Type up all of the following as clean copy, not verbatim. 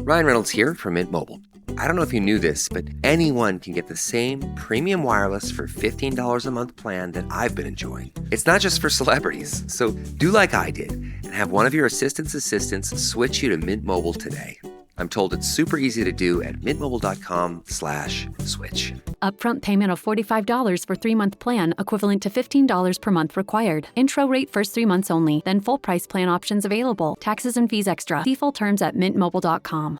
Ryan Reynolds here from Mint Mobile. I don't know if you knew this, but anyone can get the same premium wireless for $15 a month plan that I've been enjoying. It's not just for celebrities. So do like I did and have one of your assistants switch you to Mint Mobile today. I'm told it's super easy to do at mintmobile.com/switch. Upfront payment of $45 for 3-month plan, equivalent to $15 per month required. Intro rate first 3 months only, then full price plan options available. Taxes and fees extra. See full terms at mintmobile.com.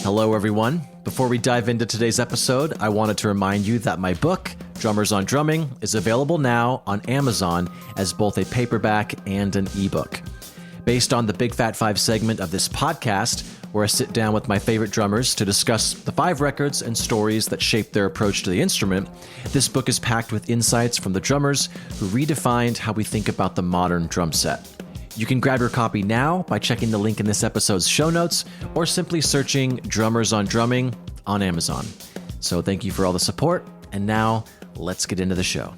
Hello, everyone. Before we dive into today's episode, I wanted to remind you that my book, Drummers on Drumming, is available now on Amazon as both a paperback and an ebook. Based on the Big Fat 5 segment of this podcast, where I sit down with my favorite drummers to discuss the 5 records and stories that shaped their approach to the instrument, this book is packed with insights from the drummers who redefined how we think about the modern drum set. You can grab your copy now by checking the link in this episode's show notes or simply searching Drummers on Drumming on Amazon. So thank you for all the support, and now let's get into the show.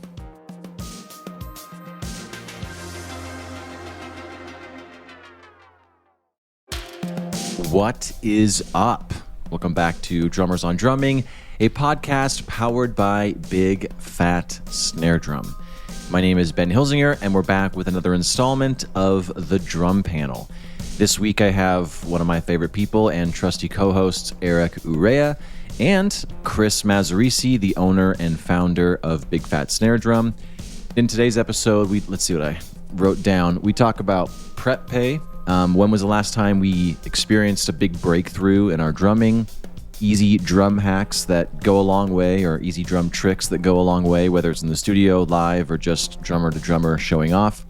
What is up? Welcome back to Drummers on Drumming, a podcast powered by Big Fat Snare Drum. My name is Ben Hilsinger, and we're back with another installment of The Drum Panel. This week I have one of my favorite people and trusty co-hosts, Eric Urrea, and Kris Mazzarisi, the owner and founder of Big Fat Snare Drum. In today's episode, let's see what I wrote down. We talk about prep pay. When was the last time we experienced a big breakthrough in our drumming? Easy drum hacks that go a long way, or easy drum tricks that go a long way, whether it's in the studio, live, or just drummer to drummer showing off.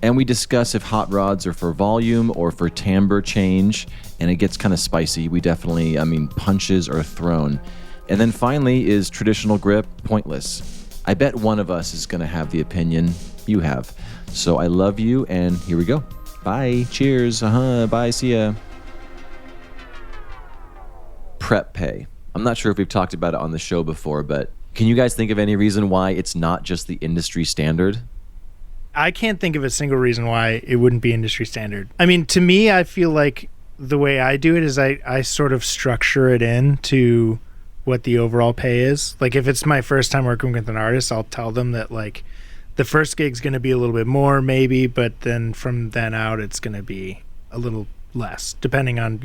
And we discuss if hot rods are for volume or for timbre change, and it gets kind of spicy. We definitely, punches are thrown. And then finally, is traditional grip pointless? I bet one of us is going to have the opinion you have. So I love you, and here we go. Bye. Cheers. Bye. See ya. Prep pay. I'm not sure if we've talked about it on the show before, but can you guys think of any reason why it's not just the industry standard? I can't think of a single reason why it wouldn't be industry standard. To me, I feel like the way I do it is I sort of structure it into what the overall pay is. Like, if it's my first time working with an artist, I'll tell them that, like, the first gig's going to be a little bit more, maybe, but then from then out, it's going to be a little less, depending on,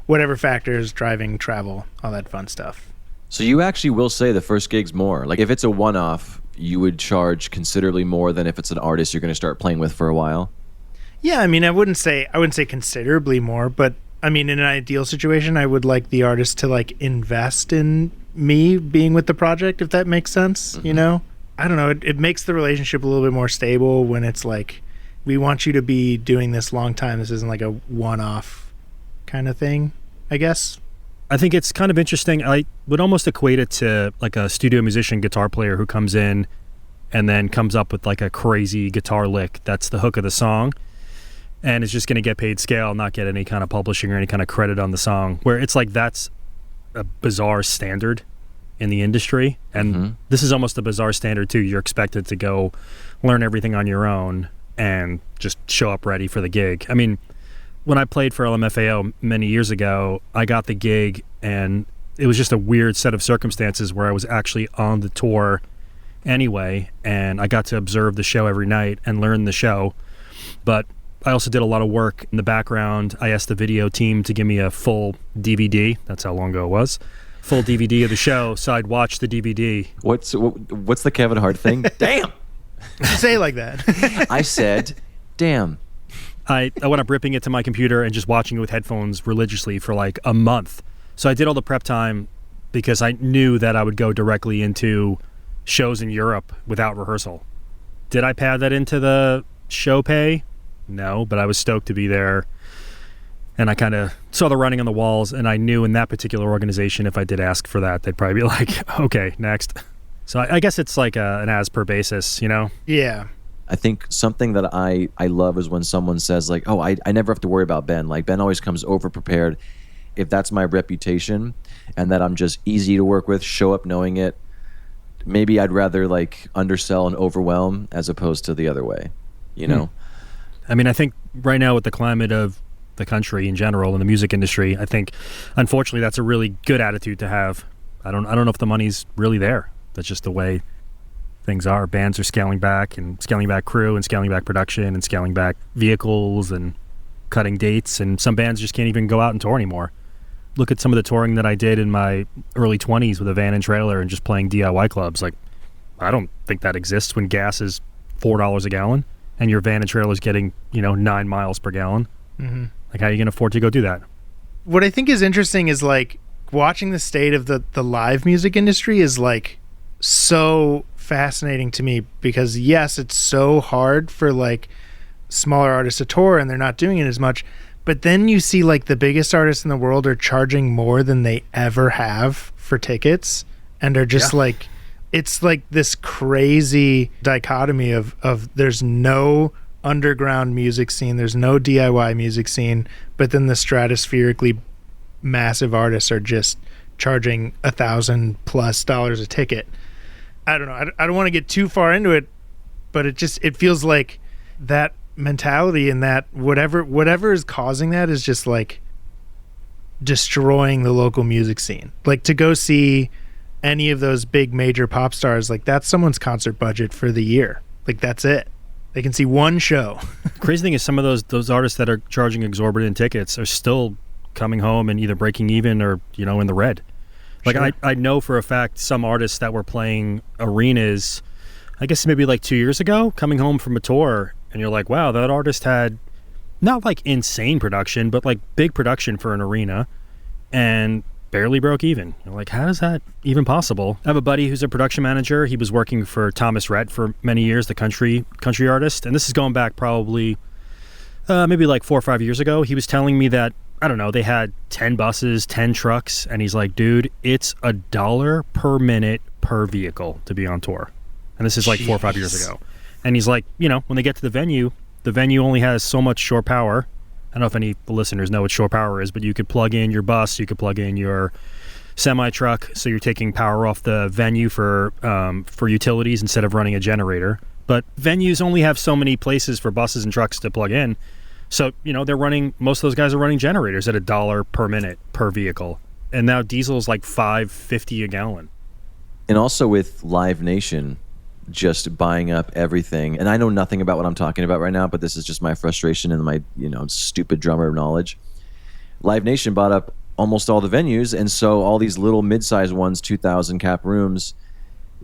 whatever factors, driving, travel, all that fun stuff. So you actually will say the first gig's more. Like, if it's a one-off, you would charge considerably more than if it's an artist you're going to start playing with for a while? Yeah, I wouldn't say considerably more, but, in an ideal situation, I would like the artist to, like, invest in me being with the project, if that makes sense, I don't know, it makes the relationship a little bit more stable when it's like, we want you to be doing this long time. This isn't like a one-off kind of thing, I guess. I think it's kind of interesting. I would almost equate it to like a studio musician guitar player who comes in and then comes up with like a crazy guitar lick that's the hook of the song and is just going to get paid scale, not get any kind of publishing or any kind of credit on the song, where it's like that's a bizarre standard in the industry, and this is almost a bizarre standard too. You're expected to go learn everything on your own and just show up ready for the gig. When I played for LMFAO many years ago, I got the gig, and it was just a weird set of circumstances where I was actually on the tour anyway, and I got to observe the show every night and learn the show. But I also did a lot of work in the background. I asked the video team to give me a full DVD. That's how long ago it was. Full DVD of the show, so I'd watch the DVD. What's the Kevin Hart thing? Damn! Say it like that. I said, damn. I went up ripping it to my computer and just watching it with headphones religiously for like a month. So I did all the prep time because I knew that I would go directly into shows in Europe without rehearsal. Did I pad that into the show pay? No, but I was stoked to be there. And I kind of saw the writing on the walls, and I knew in that particular organization, if I did ask for that, they'd probably be like, okay, next. So I guess it's like an as-per basis, Yeah. I think something that I love is when someone says, like, oh, I never have to worry about Ben. Like, Ben always comes over-prepared. If that's my reputation and that I'm just easy to work with, show up knowing it, maybe I'd rather, like, undersell and overwhelm as opposed to the other way, I think right now with the climate of the country in general and the music industry. I think, unfortunately, that's a really good attitude to have. I don't know if the money's really there. That's just the way things are. Bands are scaling back crew and scaling back production and scaling back vehicles and cutting dates. And some bands just can't even go out and tour anymore. Look at some of the touring that I did in my early 20s with a van and trailer and just playing DIY clubs. Like, I don't think that exists when gas is $4 a gallon and your van and trailer is getting, 9 miles per gallon. Mm-hmm. Like, how are you going to afford to go do that? What I think is interesting is like watching the state of the live music industry is like so fascinating to me, because yes, it's so hard for like smaller artists to tour and they're not doing it as much. But then you see like the biggest artists in the world are charging more than they ever have for tickets, and are just like, it's like this crazy dichotomy of there's no underground music scene, there's no DIY music scene, but then the stratospherically massive artists are just charging $1,000+ a ticket. I don't know. I don't want to get too far into it, but it feels like that mentality and that whatever is causing that is just like destroying the local music scene. Like, to go see any of those big major pop stars, like that's someone's concert budget for the year. Like, that's it. They can see one show. Crazy thing is, some of those artists that are charging exorbitant tickets are still coming home and either breaking even or in the red. Like, sure. I know for a fact some artists that were playing arenas, I guess maybe like 2 years ago, coming home from a tour, and you're like, wow, that artist had not like insane production, but like big production for an arena, and barely broke even. You're like, how is that even possible? I have a buddy who's a production manager. He was working for Thomas Rhett for many years, the country artist, and this is going back probably maybe like 4 or 5 years ago. He was telling me that, I don't know, they had 10 buses, 10 trucks, and he's like, dude, it's $1 per minute per vehicle to be on tour. And this is like 4 or 5 years ago. And he's like, when they get to the venue only has so much shore power. I don't know if any of the listeners know what shore power is, but you could plug in your bus, you could plug in your semi-truck, so you're taking power off the venue for utilities instead of running a generator. But venues only have so many places for buses and trucks to plug in. So, most of those guys are running generators at $1 per minute per vehicle. And now diesel is like $5.50 a gallon. And also with Live Nation just buying up everything. And I know nothing about what I'm talking about right now, but this is just my frustration and my, stupid drummer knowledge. Live Nation bought up almost all the venues, and so all these little mid-sized ones, 2,000 cap rooms,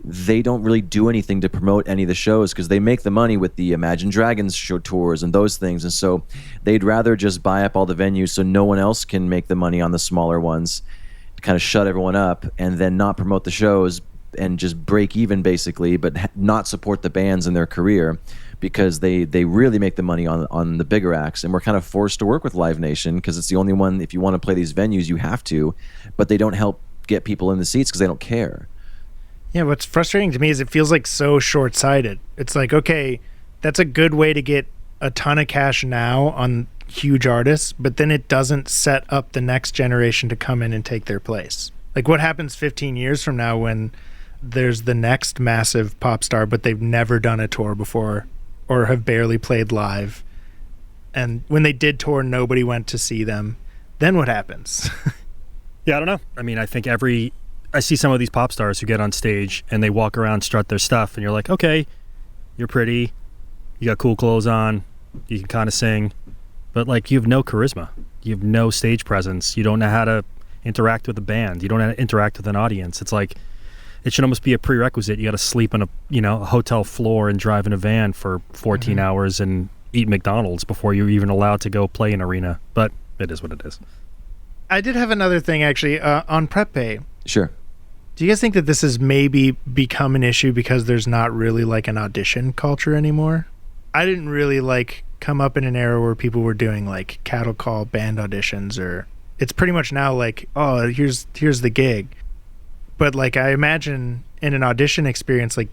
they don't really do anything to promote any of the shows because they make the money with the Imagine Dragons show tours and those things. And so they'd rather just buy up all the venues so no one else can make the money on the smaller ones, to kind of shut everyone up, and then not promote the shows and just break even basically, but not support the bands in their career, because they really make the money on the bigger acts. And we're kind of forced to work with Live Nation because it's the only one, if you want to play these venues, you have to, but they don't help get people in the seats because they don't care. Yeah, what's frustrating to me is it feels like so short-sighted. It's like, okay, that's a good way to get a ton of cash now on huge artists, but then it doesn't set up the next generation to come in and take their place. Like, what happens 15 years from now when there's the next massive pop star, but they've never done a tour before or have barely played live? And when they did tour, nobody went to see them. Then what happens? Yeah, I don't know. I mean, I think I see some of these pop stars who get on stage and they walk around, strut their stuff, and you're like, okay, you're pretty, you got cool clothes on, you can kind of sing, but like, you have no charisma, you have no stage presence, you don't know how to interact with a band, you don't know how to interact with an audience. It's like, it should almost be a prerequisite. You got to sleep on a hotel floor and drive in a van for 14 hours and eat McDonald's before you're even allowed to go play an arena. But it is what it is. I did have another thing actually on prep pay. Sure. Do you guys think that this has maybe become an issue because there's not really like an audition culture anymore? I didn't really like come up in an era where people were doing like cattle call band auditions, or it's pretty much now like, oh, here's the gig. But like, I imagine in an audition experience, like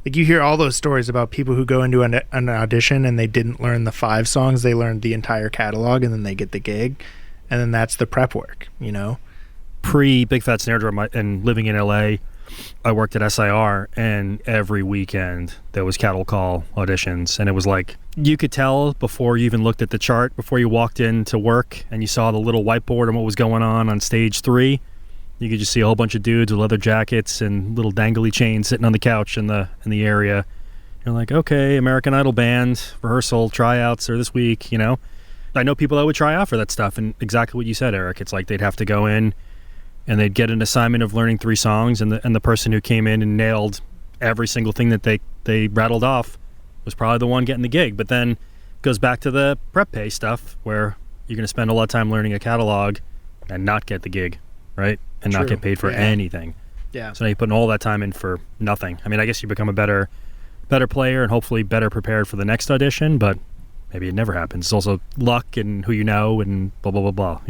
you hear all those stories about people who go into an audition and they didn't learn the 5 songs, they learned the entire catalog, and then they get the gig, and then that's the prep work, Pre Big Fat Snare Drum and living in LA, I worked at SIR, and every weekend there was cattle call auditions, and it was like you could tell before you even looked at the chart, before you walked in to work and you saw the little whiteboard and what was going on stage 3. You could just see a whole bunch of dudes with leather jackets and little dangly chains sitting on the couch in the area. You're like, okay, American Idol band rehearsal tryouts are this week. I know people that would try out for that stuff, and exactly what you said, Eric. It's like they'd have to go in and they'd get an assignment of learning 3 songs, and the person who came in and nailed every single thing that they rattled off was probably the one getting the gig. But then it goes back to the prep pay stuff, where you're going to spend a lot of time learning a catalog and not get the gig, right? And True. not get paid for anything. Yeah. So now you're putting all that time in for nothing. I mean, I guess you become a better player and hopefully better prepared for the next audition, but maybe it never happens. It's also luck and who you know and blah, blah, blah, blah,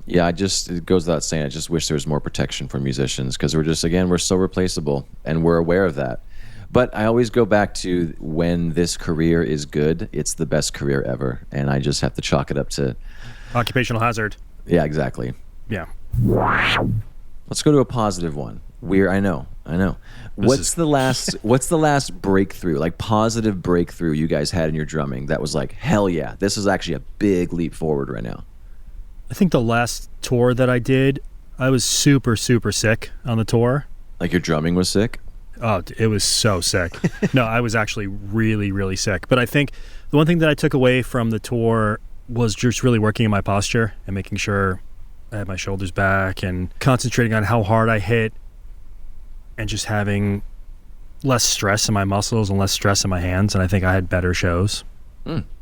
Yeah, it goes without saying, I just wish there was more protection for musicians, because we're so replaceable, and we're aware of that. But I always go back to, when this career is good, it's the best career ever, and I just have to chalk it up to occupational hazard. Yeah, exactly. Yeah. Let's go to a positive one. I know. What's the last breakthrough, like positive breakthrough you guys had in your drumming that was like, hell yeah, this is actually a big leap forward right now? I think the last tour that I did, I was super, super sick on the tour. Like your drumming was sick? Oh, it was so sick. No, I was actually really, really sick. But I think the one thing that I took away from the tour was just really working on my posture and making sure I had my shoulders back and concentrating on how hard I hit and just having less stress in my muscles and less stress in my hands. And I think I had better shows.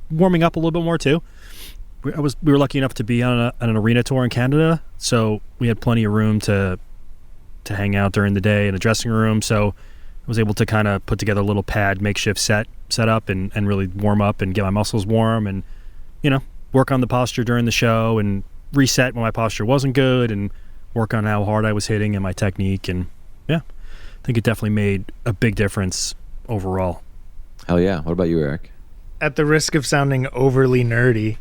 Warming up a little bit more too. We were lucky enough to be on an arena tour in Canada, so we had plenty of room to hang out during the day in a dressing room. So I was able to kind of put together a little makeshift set up and really warm up and get my muscles warm and work on the posture during the show and reset when my posture wasn't good and work on how hard I was hitting and my technique. And yeah, I think it definitely made a big difference overall. Hell yeah. What about you, Eric? At the risk of sounding overly nerdy,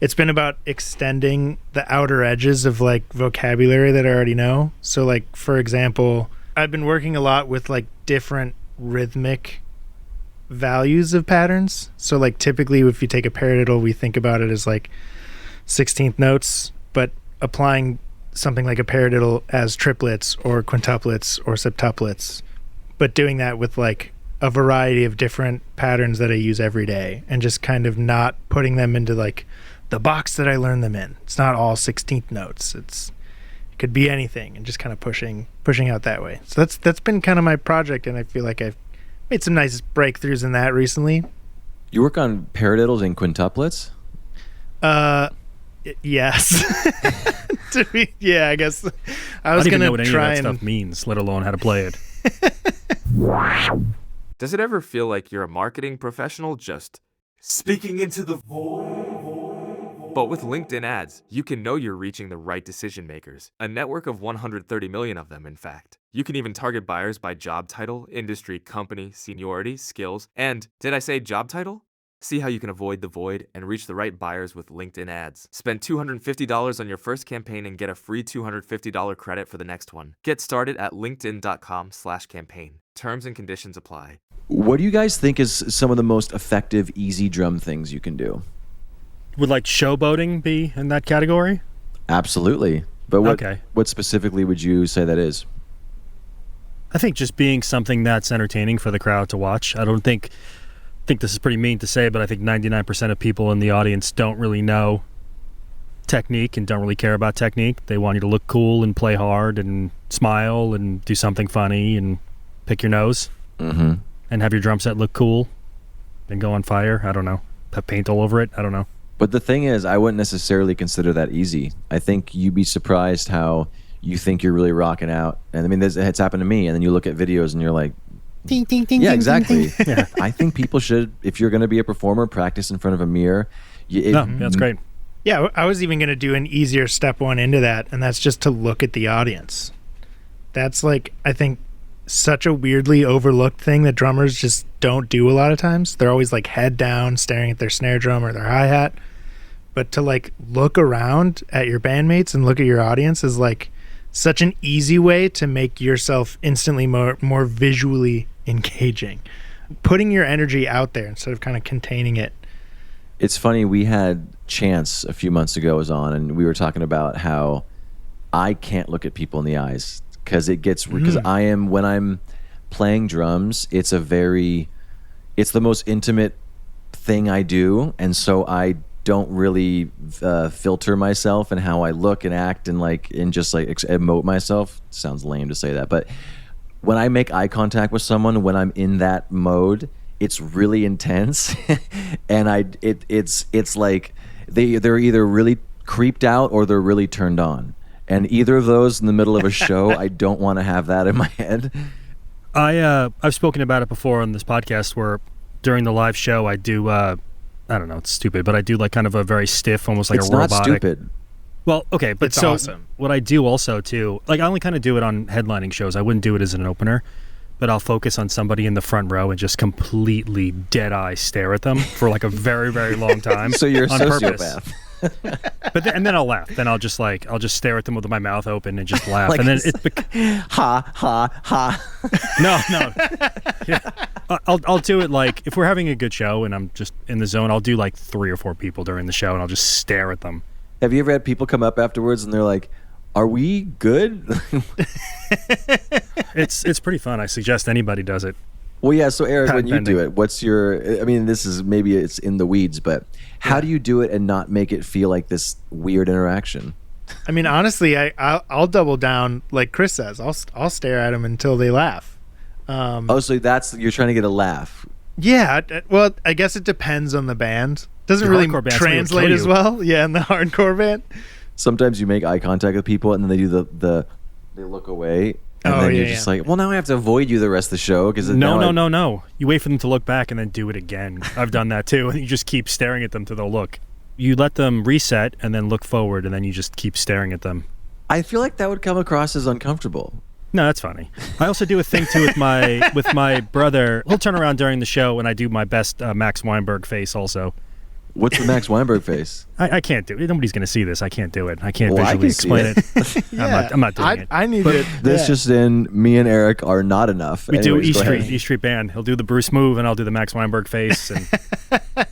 it's been about extending the outer edges of like vocabulary that I already know. So like, for example, I've been working a lot with like different rhythmic values of patterns. So like typically if you take a paradiddle, we think about it as like 16th notes, but applying something like a paradiddle as triplets or quintuplets or septuplets, but doing that with like a variety of different patterns that I use every day, and just kind of not putting them into like the box that I learned them in. It's not all 16th notes. It could be anything, and just kind of pushing out that way. So that's been kind of my project, and I feel like I've made some nice breakthroughs in that recently. You work on paradiddles and quintuplets? Yes. I guess I was don't even gonna know what any of try that stuff means, let alone how to play it. Does it ever feel like you're a marketing professional just speaking into the void? But with LinkedIn ads, you can know you're reaching the right decision makers, a network of 130 million of them, in fact. You can even target buyers by job title, industry, company, seniority, skills, and, did I say job title? See how you can avoid the void and reach the right buyers with LinkedIn ads. Spend $250 on your first campaign and get a free $250 credit for the next one. Get started at linkedin.com/campaign. Terms and conditions apply. What do you guys think is some of the most effective easy drum things you can do? Would like showboating be in that category? Absolutely. But Okay. What specifically would you say that is? I think just being something that's entertaining for the crowd to watch. I think this is pretty mean to say, but I think 99% of people in the audience don't really know technique and don't really care about technique. They want you to look cool and play hard and smile and do something funny and pick your nose and have your drum set look cool and go on fire. I don't know. Have paint all over it. I don't know. But the thing is, I wouldn't necessarily consider that easy. I think you'd be surprised how you think you're really rocking out. And I mean, it's happened to me. And then you look at videos and you're like, ding, ding, ding, yeah, ding, exactly. ding, ding. Yeah. I think people should, if you're going to be a performer, practice in front of a mirror. That's great. Yeah, I was even going to do an easier step one into that, and that's just to look at the audience. That's like, I think, such a weirdly overlooked thing that drummers just don't do a lot of times. They're always like head down, staring at their snare drum or their hi-hat. But to like look around at your bandmates and look at your audience is like such an easy way to make yourself instantly more visually engaging. Putting your energy out there instead of kind of containing it. It's funny, we had Chance a few months ago was on, and we were talking about how I can't look at people in the eyes because it gets, because when I'm playing drums, it's the most intimate thing I do, and so I don't really filter myself and how I look and act and just emote myself. Sounds lame to say that, but when I make eye contact with someone, when I'm in that mode, it's really intense, and it's like they're either really creeped out or they're really turned on, and either of those in the middle of a show, I don't want to have that in my head. I've spoken about it before on this podcast where during the live show I do I don't know, it's stupid, but I do like kind of a very stiff, almost like it's a robotic. It's not stupid. Well, okay, but it's so awesome. What I do also too, like I only kind of do it on headlining shows. I wouldn't do it as an opener, but I'll focus on somebody in the front row and just completely dead eye stare at them for like a very, very long time. So you're a on sociopath. But and then I'll laugh. Then I'll just stare at them with my mouth open and just laugh. Like and then ha ha ha. No. Yeah. I'll do it like if we're having a good show and I'm just in the zone. I'll do like 3 or 4 people during the show and I'll just stare at them. Have you ever had people come up afterwards and they're like, "Are we good?" It's pretty fun. I suggest anybody does it. Well, yeah. So Eric, when you Pending. do it, what's your? I mean, this is maybe it's in the weeds, but how do you do it and not make it feel like this weird interaction? I mean, honestly, I'll double down like Kris says. I'll stare at them until they laugh. So you're trying to get a laugh. Yeah. Well, I guess it depends on the band. Doesn't The really hardcore bands translate will as kill you. well. Yeah, in the hardcore band. Sometimes you make eye contact with people and then they do they look away. And then you're just like, well, now I have to avoid you the rest of the show because No. You wait for them to look back and then do it again. I've done that too, and you just keep staring at them till they'll look. You let them reset and then look forward, and then you just keep staring at them. I feel like that would come across as uncomfortable. No, that's funny. I also do a thing too with my brother. He'll turn around during the show, and I do my best Max Weinberg face also. What's the Max Weinberg face? I can't do it. Nobody's going to see this. I can't do it. I can't Well, I visually can see explain it. I'm not doing it. I need it. This just in, me and Eric are not enough. We Anyways, do go ahead. E Street Band. He'll do the Bruce move, and I'll do the Max Weinberg face. And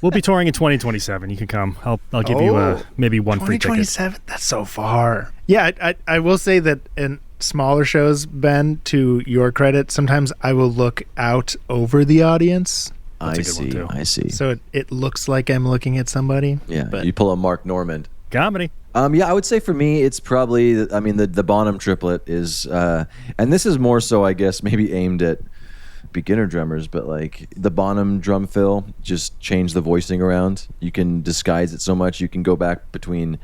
we'll be touring in 2027. You can come. I'll give you maybe one free ticket. 2027. That's so far. Yeah, I will say that in smaller shows, Ben, to your credit, sometimes I will look out over the audience. That's a good one, too. I see. So it looks like I'm looking at somebody. Yeah, but you pull a Mark Normand. Comedy. Yeah, I would say for me, it's probably, the Bonham triplet is, and this is more so, I guess, maybe aimed at beginner drummers, but like the Bonham drum fill, just change the voicing around. You can disguise it so much. You can go back between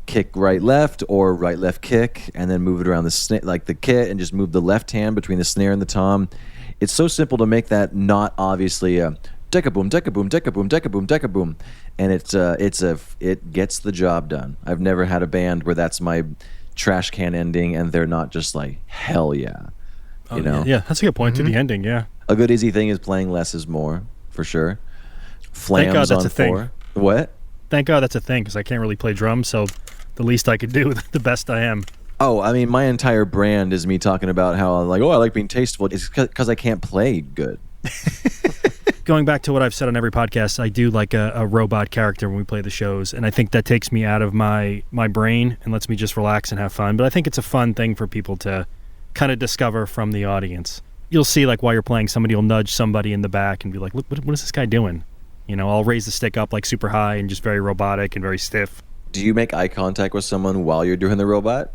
kick right left or right left kick, and then move it around the snare, like the kit, and just move the left hand between the snare and the tom. It's so simple to make that not obviously a decka boom, decka boom, decka boom, decka boom, decka boom, and it gets the job done. I've never had a band where that's my trash can ending, and they're not just like hell yeah, you know. Yeah, that's a good point to the ending. Yeah. A good easy thing is playing less is more for sure. Flams Thank God that's on a thing. 4. What? Thank God that's a thing because I can't really play drums, so the least I could do, the best I am. Oh, I mean, my entire brand is me talking about how like, I like being tasteful. It's because I can't play good. Going back to what I've said on every podcast, I do like a robot character when we play the shows, and I think that takes me out of my brain and lets me just relax and have fun. But I think it's a fun thing for people to kind of discover from the audience. You'll see, like, while you're playing, somebody will nudge somebody in the back and be like, look, what is this guy doing? You know, I'll raise the stick up like super high and just very robotic and very stiff. Do you make eye contact with someone while you're doing the robot?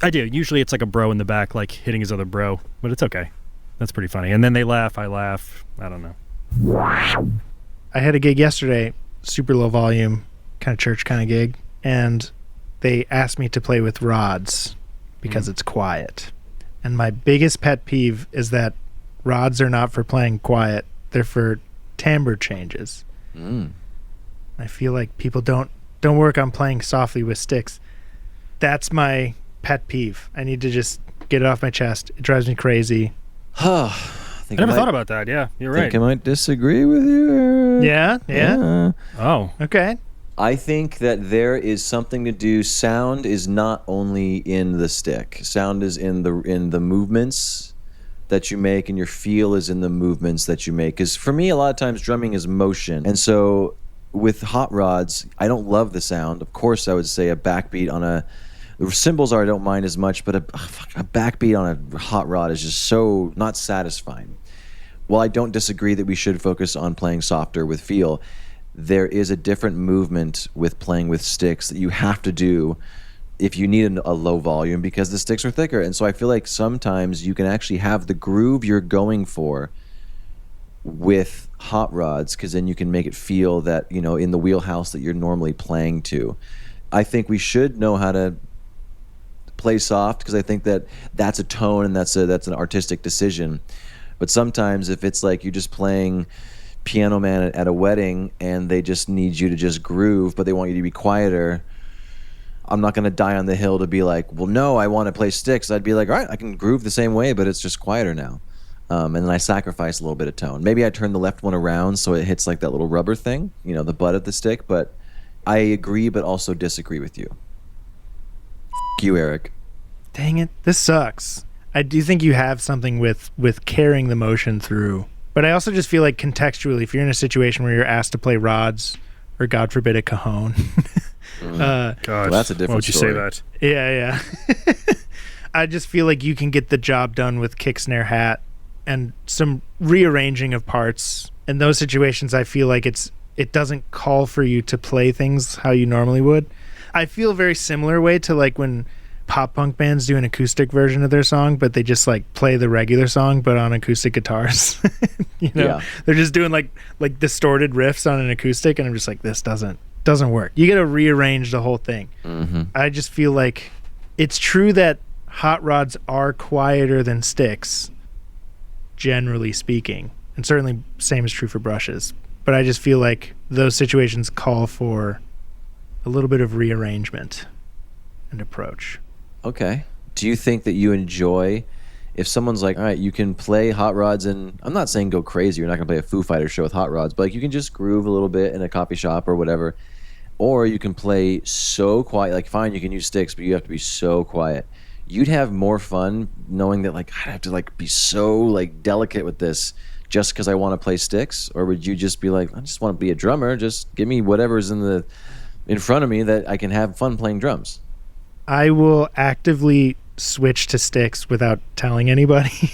I do. Usually it's like a bro in the back, like hitting his other bro, but it's okay. That's pretty funny. And then they laugh, I laugh. I don't know. I had a gig yesterday, super low volume, kind of church kind of gig, and they asked me to play with rods because it's quiet. And my biggest pet peeve is that rods are not for playing quiet. They're for timbre changes. I feel like people don't work on playing softly with sticks. That's my pet peeve. I need to just get it off my chest. It drives me crazy. I never thought about that. Yeah, you're I right. think I might disagree with you. Yeah. Oh. Okay. I think that there is something to do. Sound is not only in the stick. Sound is in the movements that you make, and your feel is in the movements that you make. Because for me, a lot of times drumming is motion. And so with hot rods, I don't love the sound. Of course, I would say a backbeat on the cymbals I don't mind as much, but a backbeat on a hot rod is just so not satisfying. While I don't disagree that we should focus on playing softer with feel, there is a different movement with playing with sticks that you have to do if you need a low volume because the sticks are thicker. And so I feel like sometimes you can actually have the groove you're going for with hot rods, because then you can make it feel that, you know, in the wheelhouse that you're normally playing to. I think we should know how to play soft, because I think that that's a tone and that's an artistic decision. But sometimes if it's like you're just playing Piano Man at a wedding and they just need you to just groove, but they want you to be quieter, I'm not going to die on the hill to be like, well, no, I want to play sticks. I'd be like, all right, I can groove the same way, but it's just quieter now. And then I sacrifice a little bit of tone. Maybe I turn the left one around so it hits like that little rubber thing, you know, the butt of the stick. But I agree, but also disagree with you. F you, Eric. Dang it, this sucks. I do think you have something with carrying the motion through. But I also just feel like contextually, if you're in a situation where you're asked to play rods, or God forbid a cajon. God, well, that's a different why would you story. say that? Yeah. I just feel like you can get the job done with kick, snare, hat, and some rearranging of parts. In those situations, I feel like it doesn't call for you to play things how you normally would. I feel a very similar way to like when pop punk bands do an acoustic version of their song, but they just like play the regular song but on acoustic guitars. You know, Yeah. They're just doing like distorted riffs on an acoustic, and I'm just like, this doesn't work. You got to rearrange the whole thing. Mm-hmm. I just feel like it's true that hot rods are quieter than sticks, generally speaking, and certainly same is true for brushes. But I just feel like those situations call for a little bit of rearrangement and approach. Okay. Do you think that you enjoy, if someone's like, all right, you can play hot rods, and I'm not saying go crazy, you're not going to play a Foo Fighters show with hot rods, but like you can just groove a little bit in a coffee shop or whatever, or you can play so quiet, like fine, you can use sticks, but you have to be so quiet. You'd have more fun knowing that like I have to like be so like delicate with this just because I want to play sticks? Or would you just be like, I just want to be a drummer, just give me whatever's in front of me that I can have fun playing drums? I will actively switch to sticks without telling anybody.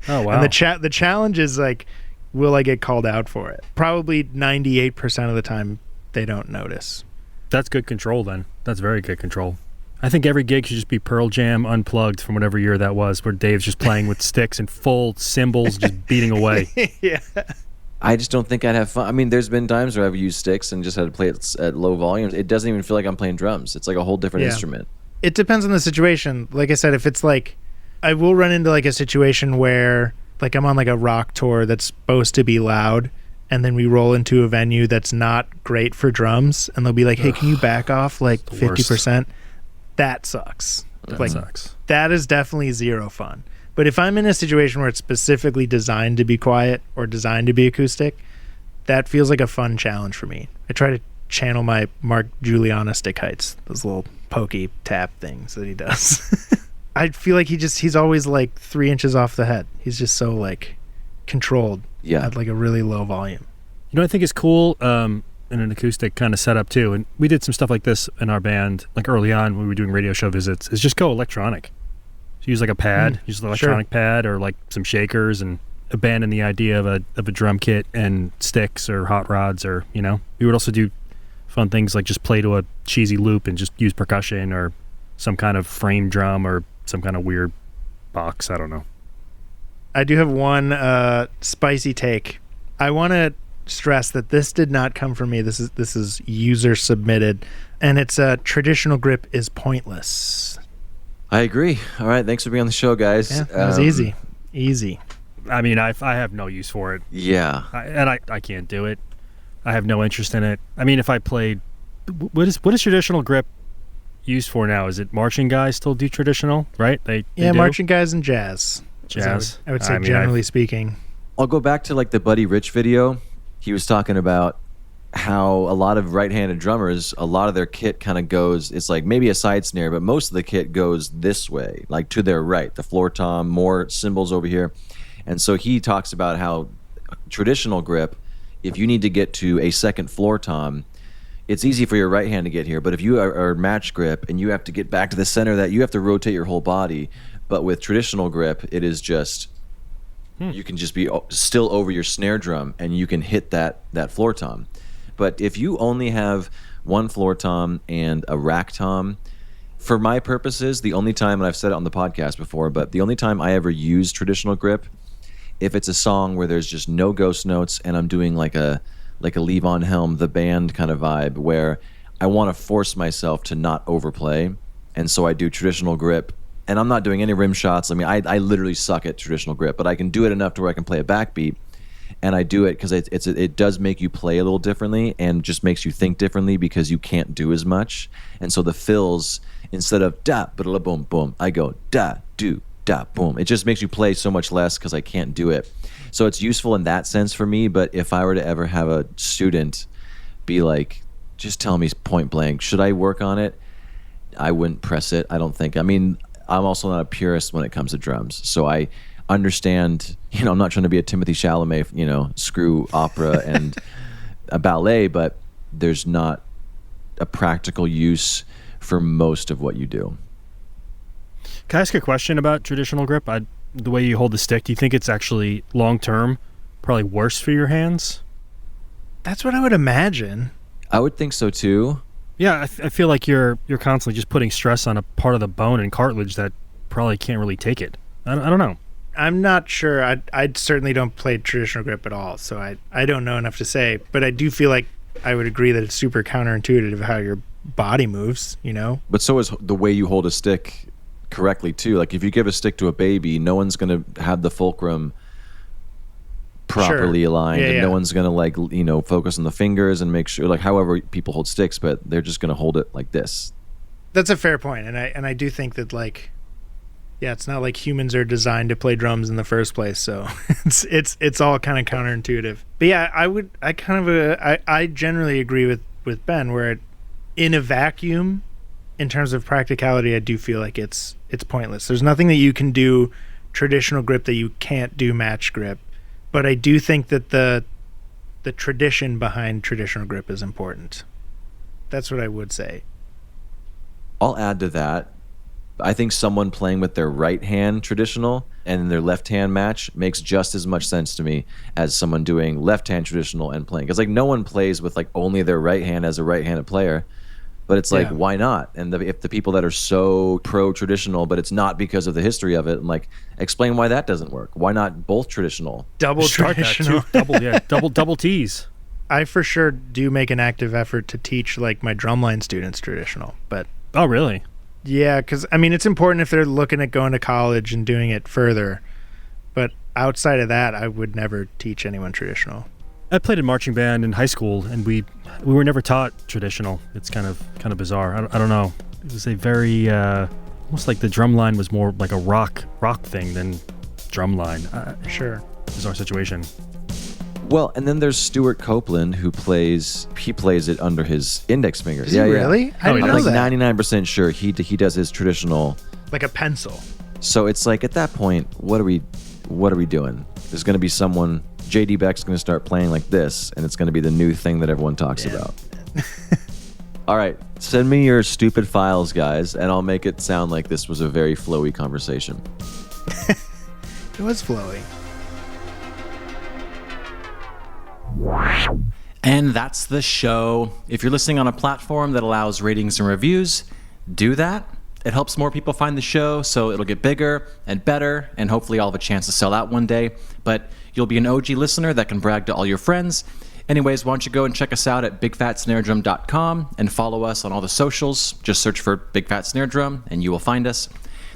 Oh, wow. And the challenge is like, will I get called out for it? Probably 98% of the time they don't notice. That's good control then. That's very good control. I think every gig should just be Pearl Jam unplugged from whatever year that was, where Dave's just playing with sticks and full cymbals just beating away. Yeah. I just don't think I'd have fun. I mean, there's been times where I've used sticks and just had to play it at low volumes. It doesn't even feel like I'm playing drums. It's like a whole different instrument. It depends on the situation. Like I said, if it's like, I will run into like a situation where like I'm on like a rock tour that's supposed to be loud, and then we roll into a venue that's not great for drums, and they'll be like, hey, can you back off like 50%? That sucks. That sucks. That is definitely zero fun. But if I'm in a situation where it's specifically designed to be quiet or designed to be acoustic, that feels like a fun challenge for me. I try to channel my Mark Juliana stick heights, those little pokey tap things that he does. I feel like he's always like 3 inches off the head. He's just so like controlled at like a really low volume. You know what I think is cool in an acoustic kind of setup too, and we did some stuff like this in our band like early on when we were doing radio show visits, is just go electronic. So use like a pad, use an electronic pad or like some shakers, and abandon the idea of a drum kit and sticks or hot rods, or, you know. We would also do fun things like just play to a cheesy loop and just use percussion or some kind of frame drum or some kind of weird box. I don't know. I do have one spicy take. I want to stress that this did not come from me. This is user submitted, and it's traditional grip is pointless. I agree. All right, thanks for being on the show, guys. Yeah, that was easy. I mean, I have no use for it. Yeah. I can't do it. I have no interest in it. I mean, if I played, what is traditional grip used for now? Is it marching guys still do traditional, right? They do? Marching guys and jazz. Jazz. I would say generally speaking. I'll go back to like the Buddy Rich video. He was talking about how a lot of right-handed drummers, a lot of their kit kind of goes, it's like maybe a side snare, but most of the kit goes this way, like to their right, the floor tom, more cymbals over here. And so he talks about how traditional grip, if you need to get to a second floor tom, it's easy for your right hand to get here, but if you are match grip and you have to get back to the center, that you have to rotate your whole body. But with traditional grip, it is just, you can just be still over your snare drum and you can hit that floor tom. But if you only have one floor tom and a rack tom, for my purposes, the only time, and I've said it on the podcast before, but the only time I ever use traditional grip, if it's a song where there's just no ghost notes and I'm doing like a Leave on Helm, the band kind of vibe, where I want to force myself to not overplay. And so I do traditional grip. And I'm not doing any rim shots. I mean, I literally suck at traditional grip, but I can do it enough to where I can play a backbeat. And I do it because it does make you play a little differently and just makes you think differently because you can't do as much. And so the fills, instead of da, ba boom, boom, I go da, do, da, boom. It just makes you play so much less because I can't do it. So it's useful in that sense for me. But if I were to ever have a student be like, just tell me point blank, should I work on it? I wouldn't press it. I don't think. I mean, I'm also not a purist when it comes to drums. So I understand, I'm not trying to be a Timothy Chalamet, screw opera and a ballet, but there's not a practical use for most of what you do. Can I ask a question about traditional grip? The way you hold the stick, do you think it's actually long-term probably worse for your hands? That's what I would imagine. I would think so too. Yeah, I feel like you're constantly just putting stress on a part of the bone and cartilage that probably can't really take it. I don't know. I'm not sure. I certainly don't play traditional grip at all, so I don't know enough to say. But I do feel like I would agree that it's super counterintuitive how your body moves, But so is the way you hold a stick correctly too. Like if you give a stick to a baby, no one's going to have the fulcrum properly aligned, and no one's going to focus on the fingers and make sure, like however people hold sticks, but they're just going to hold it like this. That's a fair point, and I do think that it's not like humans are designed to play drums in the first place, so it's all kind of counterintuitive. But yeah, I generally agree with Ben, where in a vacuum, in terms of practicality, I do feel like it's pointless. There's nothing that you can do traditional grip that you can't do match grip, but I do think that the tradition behind traditional grip is important. That's what I would say. I'll add to that. I think someone playing with their right hand traditional and their left hand match makes just as much sense to me as someone doing left hand traditional and playing. Because no one plays with only their right hand as a right-handed player. But it's why not? And if the people that are so pro-traditional, but it's not because of the history of it, explain why that doesn't work. Why not both traditional? Double traditional. Double T's. I for sure do make an active effort to teach my drumline students traditional. But oh, really? Yeah, because it's important if they're looking at going to college and doing it further. But outside of that, I would never teach anyone traditional. I played in marching band in high school, and we were never taught traditional. It's kind of bizarre. I don't know. It was a very almost like the drum line was more like a rock thing than drum line. Sure. Bizarre situation. Well, and then there's Stuart Copeland, who plays it under his index fingers. Is he really? I didn't know that. I'm 99% sure he does his traditional like a pencil. So it's at that point, what are we doing? There's going to be someone. JD Beck's going to start playing like this, and it's going to be the new thing that everyone talks about. All right, send me your stupid files, guys, and I'll make it sound like this was a very flowy conversation. It was flowy. And that's the show. If you're listening on a platform that allows ratings and reviews, do that. It helps more people find the show, so it'll get bigger and better, and hopefully I'll have a chance to sell out one day. But you'll be an OG listener that can brag to all your friends. Anyways, why don't you go and check us out at bigfatsnaredrum.com and follow us on all the socials. Just search for Big Fat Snare Drum, and you will find us.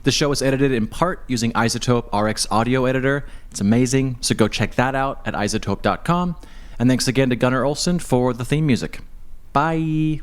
The show is edited in part using Isotope RX Audio Editor. It's amazing, so go check that out at isotope.com. And thanks again to Gunnar Olsen for the theme music. Bye!